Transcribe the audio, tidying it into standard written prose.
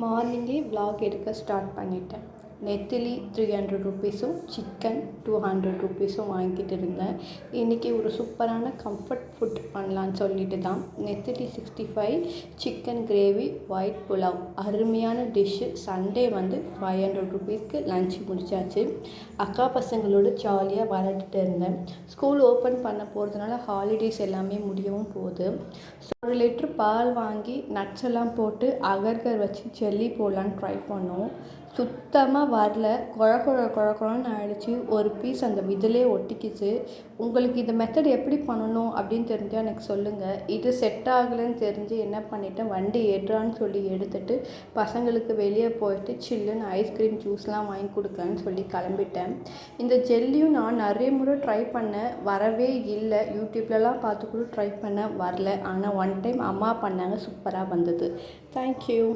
மார்னிங்கே vlog எடுக்க start பண்ணிட்டேன். நெத்திலி 300 ருபீஸும் சிக்கன் 200 ருபீஸும் வாங்கிட்டு இருந்தேன். இன்றைக்கி ஒரு சூப்பரான கம்ஃபர்ட் ஃபுட் பண்ணலான்னு சொல்லிட்டு தான் நெத்திலி 65 சிக்கன் கிரேவி ஒயிட் புலாவ் அருமையான டிஷ்ஷு. சண்டே வந்து 500 ருபீஸ்க்கு லன்ச் முடிச்சாச்சு. அக்கா பசங்களோடு ஜாலியாக விளையாடிட்டு இருந்தேன். ஸ்கூல் ஓப்பன் பண்ண போகிறதுனால ஹாலிடேஸ் எல்லாமே முடியவும் போகுது. ஸோ 1 லிட்ரு பால் வாங்கி நட்ஸ் எல்லாம் போட்டு அகர்கர் வச்சு ஜெல்லி போடலான்னு ட்ரை பண்ணோம். சுத்தமாக வரல. குழன்னு ஆகிடுச்சு. ஒரு பீஸ் அந்த இதிலே ஒட்டிக்கிச்சு. உங்களுக்கு இந்த மெத்தட் எப்படி பண்ணணும் அப்படின்னு தெரிஞ்சால் எனக்கு சொல்லுங்கள். இது செட் ஆகலைன்னு தெரிஞ்சு என்ன பண்ணிட்டேன், வண்டி எடுறான்னு சொல்லி எடுத்துகிட்டு பசங்களுக்கு வெளியே போயிட்டு சில்லுன்னு ஐஸ்கிரீம் ஜூஸ்லாம் வாங்கி கொடுக்கலான்னு சொல்லி கிளம்பிட்டேன். இந்த ஜெல்லியும் நான் நிறைய முறை ட்ரை பண்ணேன், வரவே இல்லை. யூடியூப்லலாம் பார்த்து கூட ட்ரை பண்ணேன், வரல. ஆனால் ஒன் டைம் அம்மா பண்ணாங்க, சூப்பராக வந்தது. தேங்க்யூ.